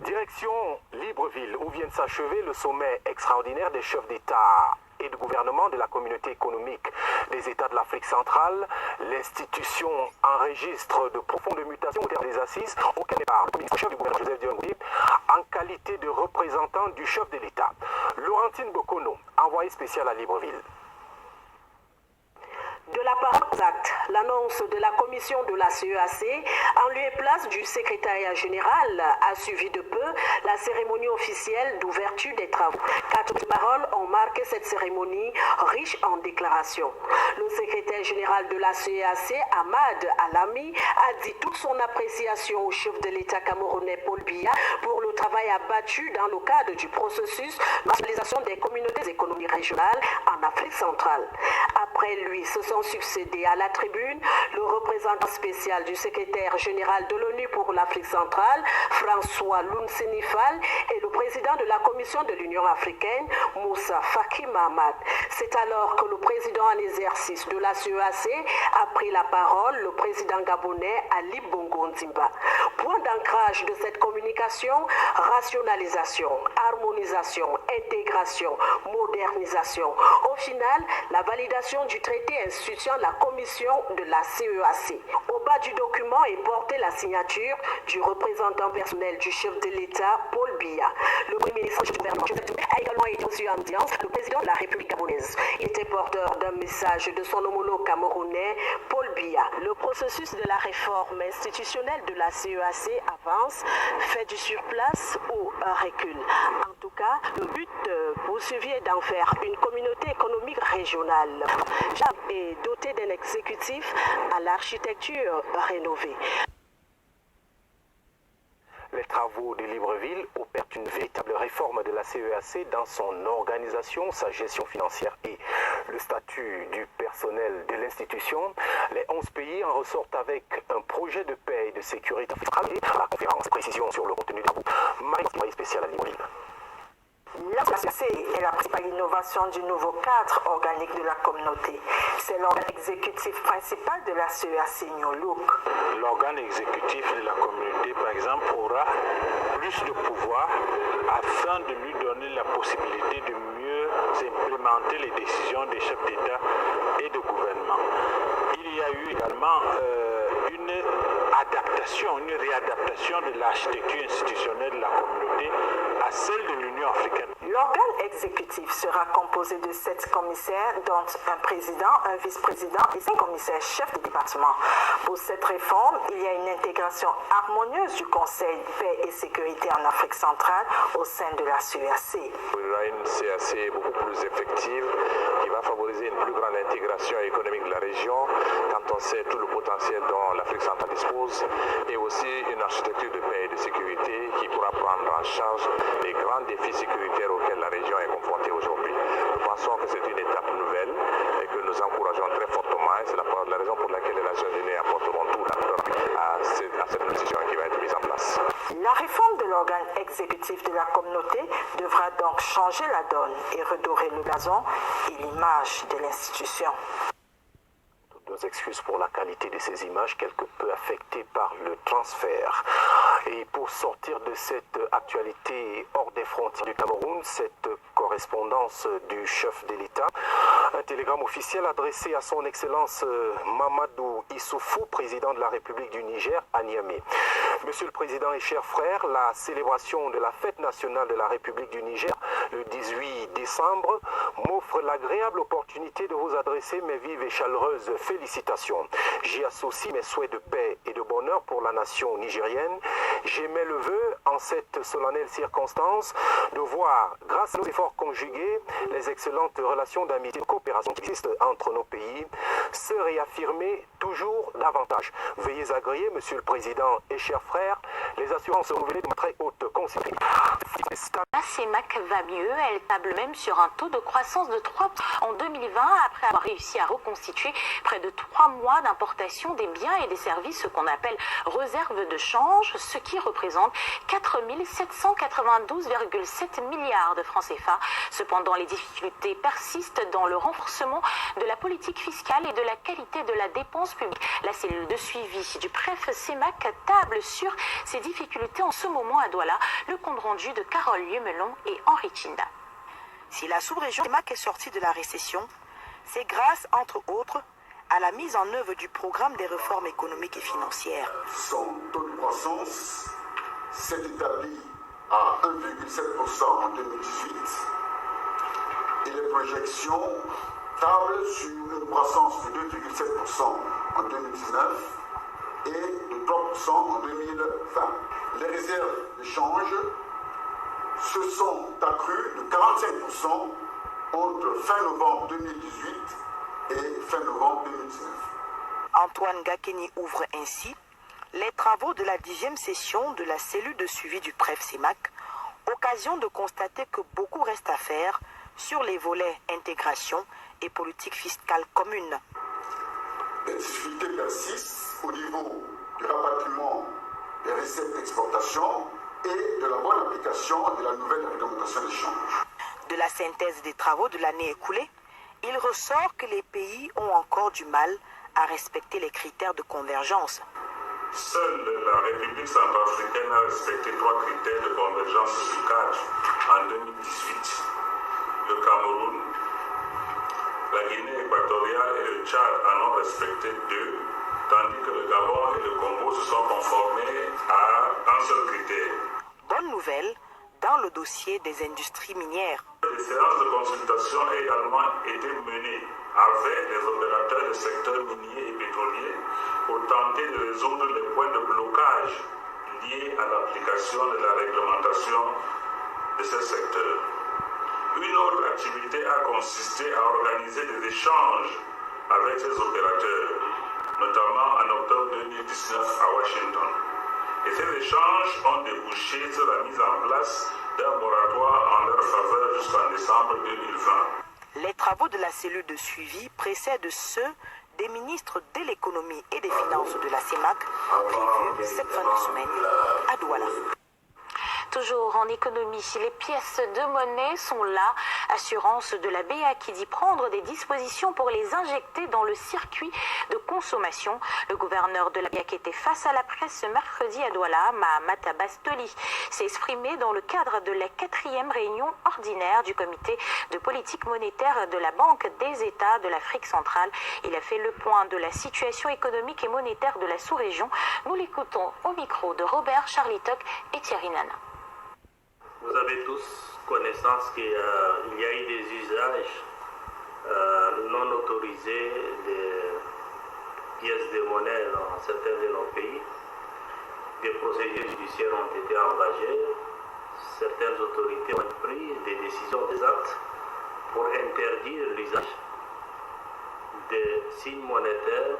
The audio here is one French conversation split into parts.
Direction Libreville, où vient de s'achever le sommet extraordinaire des chefs d'État et de gouvernement de la communauté économique des États de l'Afrique centrale. L'institution enregistre de profondes mutations au terme des assises auquel n'est pas le premier chef du gouvernement Joseph Dion Ngouye en qualité de représentant du chef de l'État. Laurentine Bokono, envoyée spéciale à Libreville. De la parole exacte, l'annonce de la commission de la CEAC en lieu et place du secrétariat général a suivi de peu la cérémonie officielle d'ouverture des travaux. 4 paroles ont marqué cette cérémonie riche en déclarations. Le secrétaire général de la CEAC, Ahmad Alami, a dit toute son appréciation au chef de l'État camerounais Paul Biya pour le travail abattu dans le cadre du processus de nationalisation des communautés économiques régionales en Afrique centrale. Après lui, se sont succédés à la tribune le représentant spécial du secrétaire général de l'ONU pour l'Afrique centrale, François Lounsenifal, et le président de la Commission de l'Union africaine, Moussa Faki Mahamat. C'est alors que le président en exercice de la CEAC a pris la parole, le président gabonais Ali Bongo Ndimba. Point d'ancrage de cette communication, rationalisation, harmonisation, intégration, modernisation. Au final, la validation du traité instituant la commission de la CEAC. Au bas du document est portée la signature du représentant personnel du chef de l'État, Paul Biya. Le premier ministre du gouvernement a également été reçu en audience le président de la République gabonaise. Il était porteur d'un message de son homologue camerounais, Paul Biya. Le processus de la réforme institutionnelle de la CEAC avance, fait du surplace ou un recul. En tout cas, le but poursuivi est d'en faire une communauté économique régionale et dotée d'un exécutif à l'architecture rénovée. Les travaux de Libreville opèrent une véritable réforme de la CEAC dans son organisation, sa gestion financière et le statut du personnel de l'institution. Les 11 pays en ressortent avec un projet de paix et de sécurité fiscale et la conférence précision sur le contenu des travaux. Marie spéciale à Libreville. La CEAC est la principale innovation du nouveau cadre organique de la communauté. C'est l'organe exécutif principal de la CEAC Nyolouk. L'organe exécutif de la communauté, par exemple, aura plus de pouvoir afin de lui donner la possibilité de mieux implémenter les décisions des chefs d'État et de gouvernement. Il y a eu également une adaptation, une réadaptation de l'architecture institutionnelle de la communauté à celle de l'Union africaine. L'organe exécutif sera composé de 7 commissaires, dont un président, un vice-président et 5 commissaires chefs de département. Pour cette réforme, il y a une intégration harmonieuse du Conseil paix et sécurité en Afrique centrale au sein de la CEAC. Il y aura une CEAC beaucoup plus effective qui va favoriser une plus grande intégration économique de la région quand on sait tout le potentiel dont l'Afrique centrale dispose et aussi une architecture de paix et de sécurité qui pourra prendre en charge les grands défis sécuritaires auxquels la région est confrontée aujourd'hui. Nous pensons que c'est une étape nouvelle et que nous encourageons très fortement et c'est la raison pour laquelle les Nations Unies apporteront tout à cette décision qui va être mise en place. La réforme de l'organe exécutif de la communauté devra donc changer la donne et redorer le blason et l'image de l'institution. Nos excuses pour la qualité de ces images quelque peu affectées par le transfert. Et pour sortir de cette actualité hors des frontières du Cameroun, cette correspondance du chef de l'État, un télégramme officiel adressé à son Excellence Mamadou Issoufou, président de la République du Niger, à Niamey. Monsieur le Président et chers frères, la célébration de la fête nationale de la République du Niger, le 18 décembre, m'offre l'agréable opportunité de vous adresser mes vives et chaleureuses félicitations. J'y associe mes souhaits de paix et de bonheur pour la nation nigérienne. J'émets le vœu, en cette solennelle circonstance, de voir, grâce à nos efforts conjugués, les excellentes relations d'amitié et de coopération qui existent entre nos pays, se réaffirmer toujours davantage. Veuillez agréer, Monsieur le Président et chers frères, les assurances renouvelées de ma très haute considération. La CEMAC va mieux, elle table même sur un taux de croissance de 3% en 2020 après avoir réussi à reconstituer près de 3 mois d'importation des biens et des services, ce qu'on appelle réserve de change, ce qui représente 4 792,7 milliards de francs CFA. Cependant, les difficultés persistent dans le renforcement de la politique fiscale et de la qualité de la dépense publiques. La cellule de suivi du PREF CEMAC table sur ces difficultés en ce moment à Douala. Le compte rendu de Carole Liemelon et Henri Chinda. Si la sous-région CEMAC est sortie de la récession, c'est grâce, entre autres, à la mise en œuvre du programme des réformes économiques et financières. Son taux de croissance s'est établi à 1,7% en 2018 et les projections tablent sur une croissance de 2,7% en 2019 et de 3% en 2020. Les réserves de change se sont accrues de 45% entre fin novembre 2018 et fin novembre 2019. Antoine Gakeni ouvre ainsi les travaux de la 10e session de la cellule de suivi du PREF CEMAC, occasion de constater que beaucoup reste à faire sur les volets intégration et politique fiscale commune. Les difficultés persistent au niveau du rapatriement des recettes d'exportation et de la bonne application de la nouvelle réglementation d'échange. De la synthèse des travaux de l'année écoulée, il ressort que les pays ont encore du mal à respecter les critères de convergence. Seule la République centrafricaine a respecté 3 critères de convergence fiscale en 2018. Le Cameroun, la Guinée équatoriale et le Tchad en ont respecté 2, tandis que le Gabon et le Congo se sont conformés à un seul critère. Bonne nouvelle dans le dossier des industries minières. Des séances de consultation ont également été menées avec les opérateurs du secteur minier et pétrolier pour tenter de résoudre les points de blocage liés à l'application de la réglementation de ce secteur. Une autre activité a consisté à organiser des échanges avec ces opérateurs, notamment en octobre 2019 à Washington. Et ces échanges ont débouché sur la mise en place d'un moratoire en leur faveur jusqu'en décembre 2020. Les travaux de la cellule de suivi précèdent ceux des ministres de l'économie et des finances de la CEMAC prévus cette fin de semaine à Douala. Toujours en économie, les pièces de monnaie sont là. Assurance de la BA qui dit prendre des dispositions pour les injecter dans le circuit de consommation. Le gouverneur de la BA qui était face à la presse ce mercredi à Douala, Mahamat Bastoli, s'est exprimé dans le cadre de la 4e réunion ordinaire du comité de politique monétaire de la Banque des États de l'Afrique centrale. Il a fait le point de la situation économique et monétaire de la sous-région. Nous l'écoutons au micro de Robert Charlitoc et Thierry Nana. Vous avez tous connaissance qu'il y a eu des usages non autorisés des pièces de monnaie dans certains de nos pays. Des procédures judiciaires ont été engagées. Certaines autorités ont pris des décisions, des actes pour interdire l'usage des signes monétaires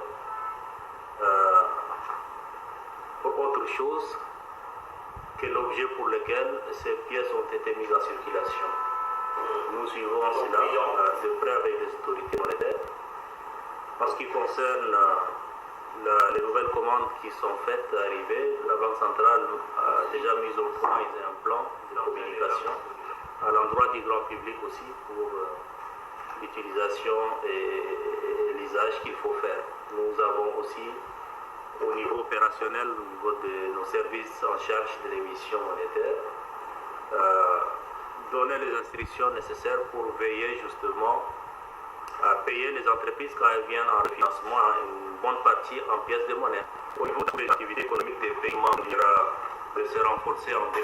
pour autre chose que l'objet pour lequel ces pièces ont été mises en circulation. Nous suivons cela de près avec les autorités monétaires. En ce qui concerne les nouvelles commandes qui sont faites arriver, la Banque centrale a déjà mis au point un plan de communication à l'endroit du grand public aussi pour l'utilisation et l'usage qu'il faut faire. Nous avons aussi au niveau opérationnel, au niveau de nos services en charge de l'émission monétaire, donner les instructions nécessaires pour veiller justement à payer les entreprises quand elles viennent en refinancement une bonne partie en pièces de monnaie. Au niveau de l'activité économique des pays membres, il va se renforcer en 2019.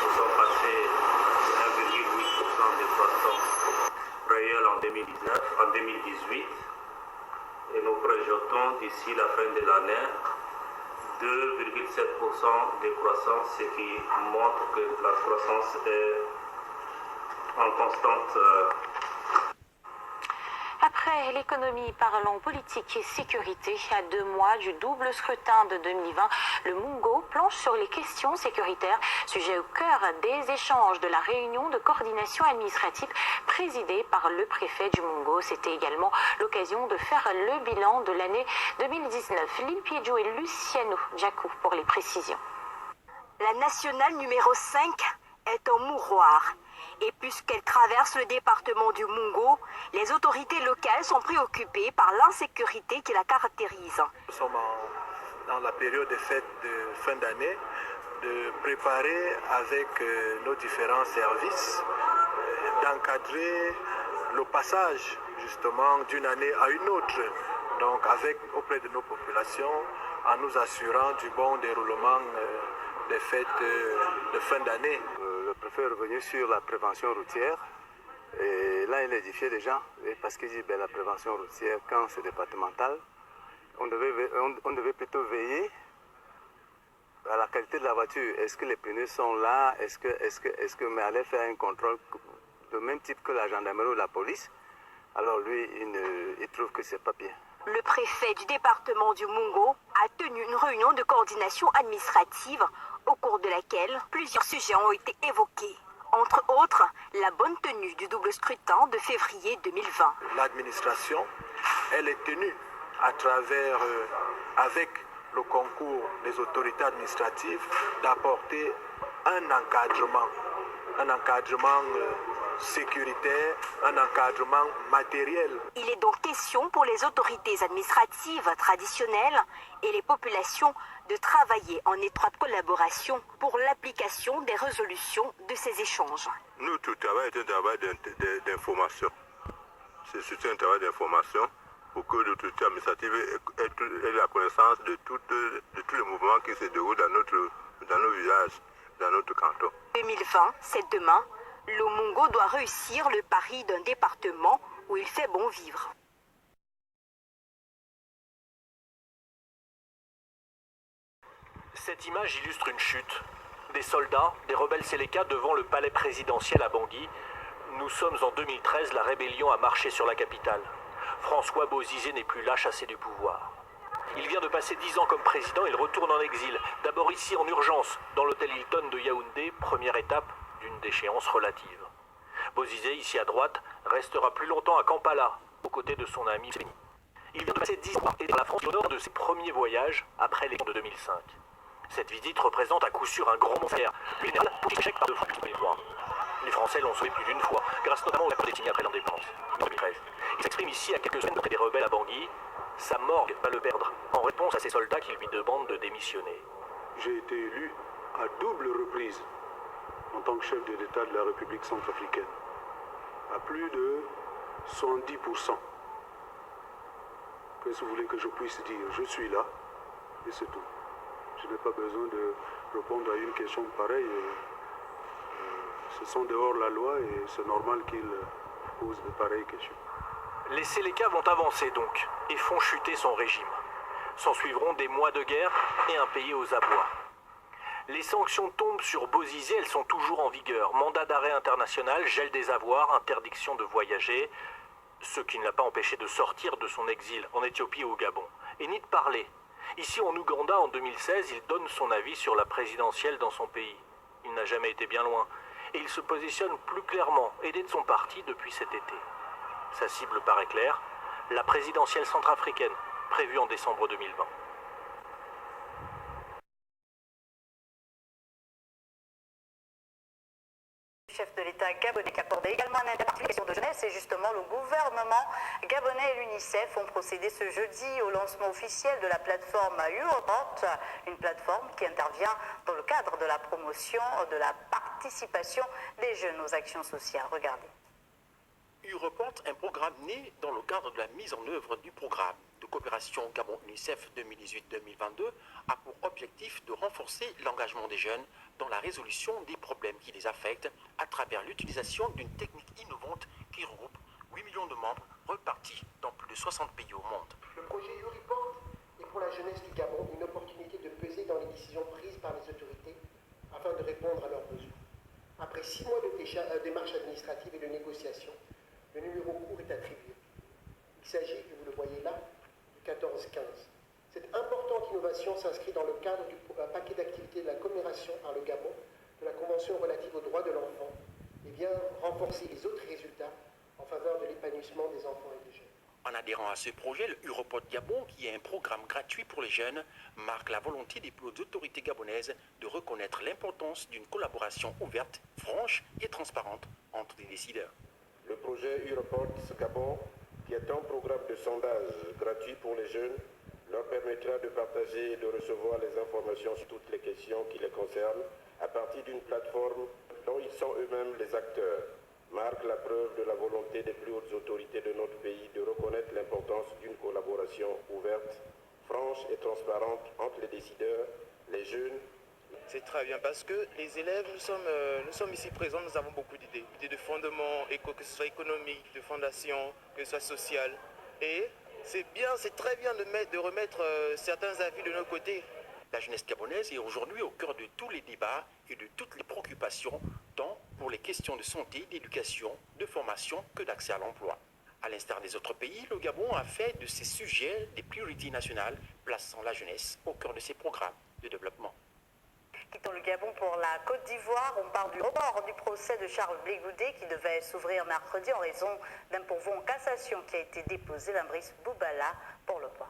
Nous sommes passés de 1,8% de croissance réelle en 2018. Et nous projetons d'ici la fin de l'année 2,7% de croissance, ce qui montre que la croissance est en constante. Après l'économie, parlons politique et sécurité. À 2 mois du double scrutin de 2020, le Mungo planche sur les questions sécuritaires, sujet au cœur des échanges de la réunion de coordination administrative présidée par le préfet du Mungo. C'était également l'occasion de faire le bilan de l'année 2019. Limpiedjo et Luciano Djakou pour les précisions. La nationale numéro 5 est au mouroir. Et puisqu'elle traverse le département du Mungo, les autorités locales sont préoccupées par l'insécurité qui la caractérise. Nous sommes dans la période des fêtes de fin d'année, de préparer avec nos différents services, d'encadrer le passage justement d'une année à une autre, donc auprès de nos populations, en nous assurant du bon déroulement des fêtes de fin d'année. Le préfet est revenu sur la prévention routière et là il édifiait les gens parce qu'il dit la prévention routière quand c'est départemental, on devait plutôt veiller à la qualité de la voiture. Est-ce que les pneus sont là? Mais aller faire un contrôle de même type que la gendarmerie ou la police, alors lui il trouve que c'est pas bien. Le préfet du département du Mungo a tenu une réunion de coordination administrative au cours de laquelle plusieurs sujets ont été évoqués. Entre autres, la bonne tenue du double scrutin de février 2020. L'administration, elle est tenue à travers, avec le concours des autorités administratives, d'apporter un encadrement sécuritaire, un encadrement matériel. Il est donc question pour les autorités administratives traditionnelles et les populations de travailler en étroite collaboration pour l'application des résolutions de ces échanges. Nous, tout travail est un travail d'information. C'est surtout un travail d'information pour que l'autorité administrative ait la connaissance de tous les mouvements qui se déroulent dans nos villages, dans notre canton. 2020, c'est demain. Le Mungo doit réussir le pari d'un département où il fait bon vivre. Cette image illustre une chute. Des soldats, des rebelles Séléka devant le palais présidentiel à Bangui. Nous sommes en 2013, la rébellion a marché sur la capitale. François Bozizé n'est plus là, chassé du pouvoir. Il vient de passer 10 ans comme président, il retourne en exil. D'abord ici en urgence, dans l'hôtel Hilton de Yaoundé, première étape d'une déchéance relative. Bozizé, ici à droite, restera plus longtemps à Kampala, aux côtés de son ami Séni. Il vient de passer 10 ans et dans la France au nord de ses premiers voyages après l'élection de 2005. Cette visite représente à coup sûr un grand monstre. Le général pour échec par 2 fois plus voir. Les Français l'ont sauvé plus d'une fois, grâce notamment au accord désigné après l'indépendance, en 2013. Il s'exprime ici à quelques semaines près des rebelles à Bangui. Sa morgue va le perdre, en réponse à ces soldats qui lui demandent de démissionner. J'ai été élu à double reprise en tant que chef de l'État de la République centrafricaine, à plus de 110%. Qu'est-ce que vous voulez que je puisse dire? Je suis là, et c'est tout. Je n'ai pas besoin de répondre à une question pareille. Ce sont dehors la loi et c'est normal qu'ils posent de pareilles questions. Les Séléka vont avancer donc, et font chuter son régime. S'en suivront des mois de guerre et un pays aux abois. Les sanctions tombent sur Bozizé, elles sont toujours en vigueur. Mandat d'arrêt international, gel des avoirs, interdiction de voyager, ce qui ne l'a pas empêché de sortir de son exil en Éthiopie et au Gabon. Et ni de parler. Ici en Ouganda, en 2016, il donne son avis sur la présidentielle dans son pays. Il n'a jamais été bien loin. Et il se positionne plus clairement, aidé de son parti depuis cet été. Sa cible paraît claire, la présidentielle centrafricaine, prévue en décembre 2020. Chef de l'État gabonais qui accordait également un intervention de jeunesse et justement le gouvernement gabonais et l'UNICEF ont procédé ce jeudi au lancement officiel de la plateforme Europort, une plateforme qui intervient dans le cadre de la promotion de la participation des jeunes aux actions sociales. Regardez. Europort, un programme né dans le cadre de la mise en œuvre du programme de coopération Gabon-UNICEF 2018-2022, a pour objectif de renforcer l'engagement des jeunes dans la résolution des problèmes qui les affectent à travers l'utilisation d'une technique innovante qui regroupe 8 millions de membres repartis dans plus de 60 pays au monde. Le projet Europort est pour la jeunesse du Gabon une opportunité de peser dans les décisions prises par les autorités afin de répondre à leurs besoins. Après 6 mois de démarches administratives et de négociations, le numéro court est attribué. Il s'agit, vous le voyez là, du 14-15. Cette importante innovation s'inscrit dans le cadre du paquet d'activités de la commémoration par le Gabon de la Convention relative aux droits de l'enfant et vient renforcer les autres résultats en faveur de l'épanouissement des enfants et des jeunes. En adhérant à ce projet, le Europort Gabon, qui est un programme gratuit pour les jeunes, marque la volonté des plus hautes autorités gabonaises de reconnaître l'importance d'une collaboration ouverte, franche et transparente entre les décideurs. Le projet Europort Gabon, qui est un programme de sondage gratuit pour les jeunes, leur permettra de partager et de recevoir les informations sur toutes les questions qui les concernent à partir d'une plateforme dont ils sont eux-mêmes les acteurs, marque la preuve de la volonté des plus hautes autorités de notre pays de reconnaître l'importance d'une collaboration ouverte, franche et transparente entre les décideurs, les jeunes. C'est très bien parce que les élèves, nous sommes ici présents, nous avons beaucoup d'idées de fondement, que ce soit économique, de fondation, que ce soit social. Et c'est bien, c'est très bien de remettre certains avis de nos côtés. La jeunesse gabonaise est aujourd'hui au cœur de tous les débats et de toutes les préoccupations, tant pour les questions de santé, d'éducation, de formation que d'accès à l'emploi. À l'instar des autres pays, le Gabon a fait de ces sujets des priorités nationales, plaçant la jeunesse au cœur de ses programmes de développement. Quittons le Gabon pour la Côte d'Ivoire. On parle du report du procès de Charles Blé Goudé qui devait s'ouvrir mercredi en raison d'un pourvoi en cassation qui a été déposé d'Ambrice Boubala pour le point.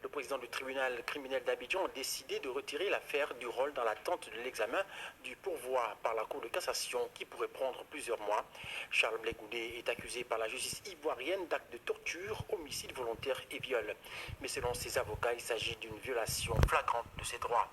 Le président du tribunal criminel d'Abidjan a décidé de retirer l'affaire du rôle dans l'attente de l'examen du pourvoi par la Cour de cassation qui pourrait prendre plusieurs mois. Charles Blé Goudé est accusé par la justice ivoirienne d'actes de torture, homicide volontaire et viol. Mais selon ses avocats, il s'agit d'une violation flagrante de ses droits.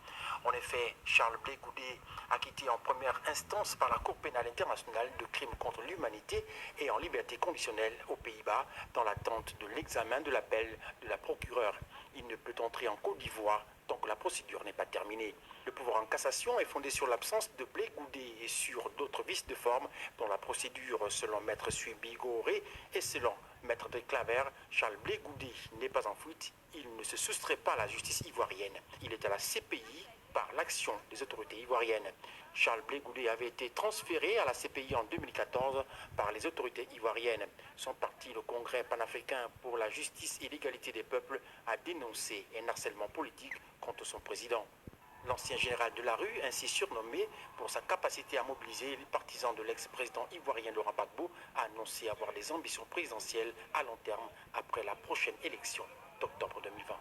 En effet, Charles Blé Goudé, acquitté en première instance par la Cour pénale internationale de crimes contre l'humanité et en liberté conditionnelle aux Pays-Bas, dans l'attente de l'examen de l'appel de la procureure. Il ne peut entrer en Côte d'Ivoire tant que la procédure n'est pas terminée. Le pouvoir en cassation est fondé sur l'absence de Blé Goudé et sur d'autres vices de forme dont la procédure, selon Maître Suibi Goré et selon Maître de Claver, Charles Blé Goudé n'est pas en fuite. Il ne se soustrait pas à la justice ivoirienne. Il est à la CPI par l'action des autorités ivoiriennes. Charles Blé Goudé avait été transféré à la CPI en 2014 par les autorités ivoiriennes. Son parti, le Congrès panafricain pour la justice et l'égalité des peuples, a dénoncé un harcèlement politique contre son président. L'ancien général de la rue, ainsi surnommé pour sa capacité à mobiliser les partisans de l'ex-président ivoirien Laurent Gbagbo, a annoncé avoir des ambitions présidentielles à long terme après la prochaine élection d'octobre 2020.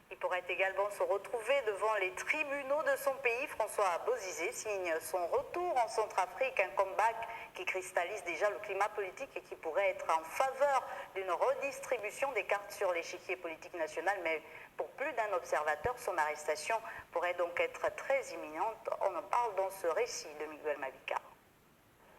Il pourrait également se retrouver devant les tribunaux de son pays. François Bozizé signe son retour en Centrafrique, un comeback qui cristallise déjà le climat politique et qui pourrait être en faveur d'une redistribution des cartes sur l'échiquier politique national. Mais pour plus d'un observateur, son arrestation pourrait donc être très imminente. On en parle dans ce récit de Miguel Malika.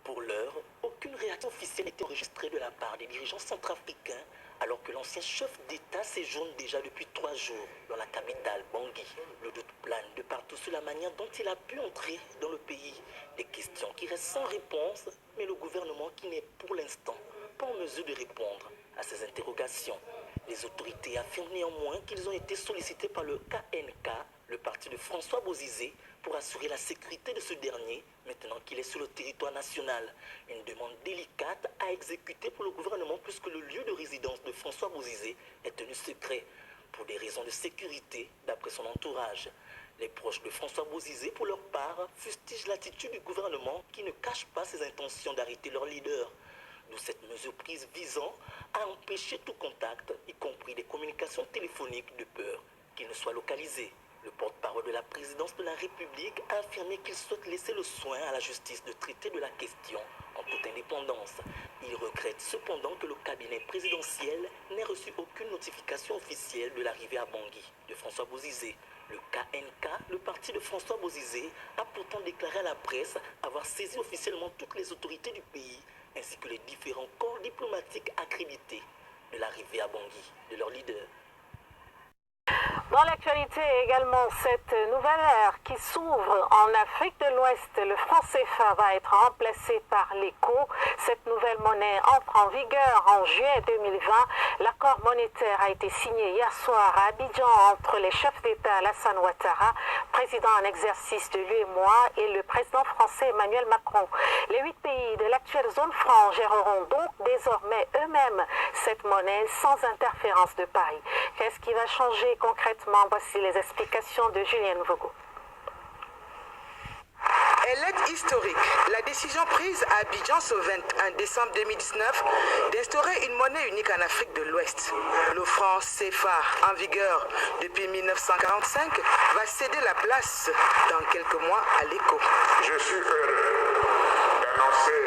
Pour l'heure, aucune réaction officielle n'est enregistrée de la part des dirigeants centrafricains, alors que l'ancien chef d'État séjourne déjà depuis 3 jours dans la capitale, Bangui. Le doute plane de partout sur la manière dont il a pu entrer dans le pays. Des questions qui restent sans réponse, mais le gouvernement qui n'est pour l'instant pas en mesure de répondre à ces interrogations. Les autorités affirment néanmoins qu'ils ont été sollicités par le KNK, le parti de François Bozizé, pour assurer la sécurité de ce dernier, maintenant qu'il est sur le territoire national. Une demande délicate à exécuter pour le gouvernement puisque le lieu de résidence de François Bozizé est tenu secret pour des raisons de sécurité, d'après son entourage. Les proches de François Bozizé, pour leur part, fustigent l'attitude du gouvernement qui ne cache pas ses intentions d'arrêter leur leader. D'où cette mesure prise visant à empêcher tout contact, y compris des communications téléphoniques, de peur qu'il ne soit localisé. Le porte-parole de la présidence de la République a affirmé qu'il souhaite laisser le soin à la justice de traiter de la question en toute indépendance. Il regrette cependant que le cabinet présidentiel n'ait reçu aucune notification officielle de l'arrivée à Bangui de François Bozizé. Le KNK, le parti de François Bozizé, a pourtant déclaré à la presse avoir saisi officiellement toutes les autorités du pays, ainsi que les différents corps diplomatiques accrédités de l'arrivée à Bangui de leur leader. Dans l'actualité également, cette nouvelle ère qui s'ouvre en Afrique de l'Ouest, le franc CFA va être remplacé par l'ECO. Cette nouvelle monnaie entre en vigueur en juillet 2020. L'accord monétaire a été signé hier soir à Abidjan entre les chefs d'État Alassane Ouattara, président en exercice de l'UEMOA, et le président français Emmanuel Macron. Les 8 pays de l'actuelle zone franc géreront donc désormais eux-mêmes cette monnaie sans interférence de Paris. Qu'est-ce qui va changer concrètement? Voici les explications de Julienne Vogo. Elle est historique. La décision prise à Abidjan ce 21 décembre 2019 d'instaurer une monnaie unique en Afrique de l'Ouest. Le franc CFA, en vigueur depuis 1945, va céder la place dans quelques mois à l'ECO. Je suis heureux d'annoncer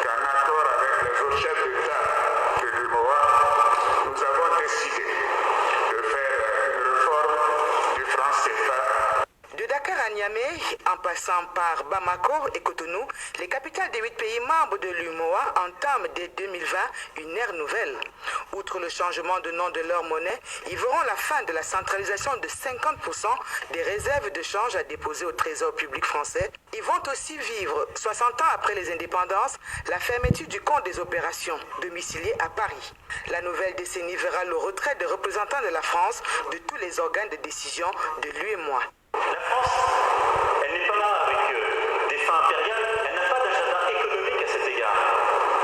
qu'en accord avec les autres chefs d'État de l'UMOA, nous avons décidé de faire une réforme du franc CFA. De Dakar à Niamey, en passant par Bamako et Cotonou, les capitales des 8 pays membres de l'UMOA entament dès 2020 une ère nouvelle. Outre le changement de nom de leur monnaie, ils verront la fin de la centralisation de 50% des réserves de change à déposer au Trésor public français. Ils vont aussi vivre, 60 ans après les indépendances, la fermeture du compte des opérations, domicilié à Paris. La nouvelle décennie verra le retrait des représentants de la France de tous les organes de décision de l'UMOA. La France, elle n'est pas là avec des fins impériales, elle n'a pas d'agenda économique à cet égard,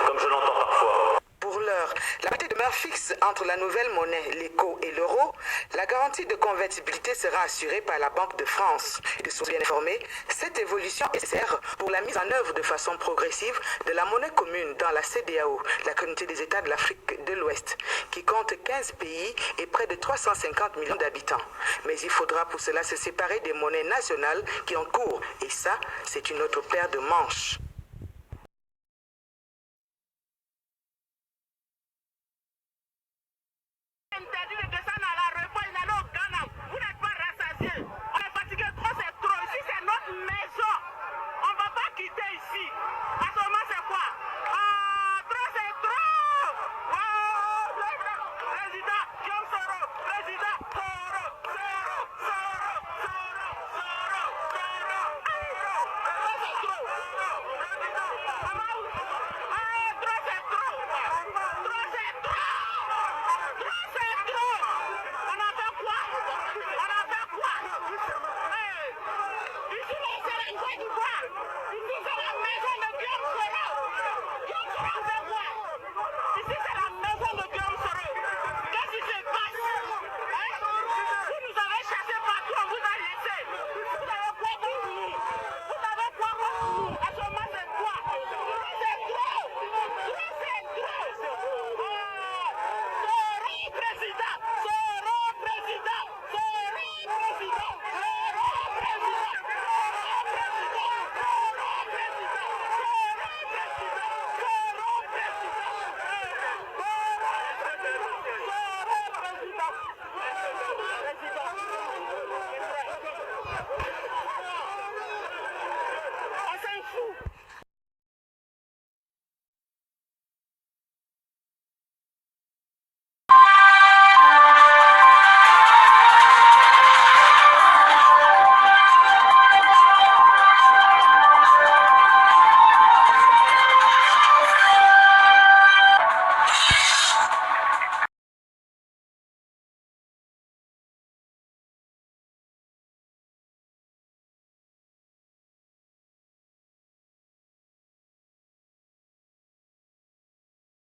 comme je l'entends parfois. Pour l'heure, la parité demeure fixe entre la nouvelle monnaie, l'ECO et l'euro. La garantie de convertibilité sera assurée par la Banque de France. De sources bien informées, cette évolution est nécessaire pour la mise en œuvre de façon progressive de la monnaie commune dans la CEDEAO, la Communauté des États de l'Afrique de l'Ouest, qui compte 15 pays et près de 350 millions d'habitants. Mais il faudra pour cela se séparer des monnaies nationales qui ont cours. Et ça, c'est une autre paire de manches. Interdit de descendre à l'aéroport, il allait au Ghana. Vous n'êtes pas rassasiés. On est fatigué, trop c'est trop. Ici c'est notre maison. On ne va pas quitter ici. À ce moment c'est quoi? Trop c'est trop. Oh, président Guillaume Soro.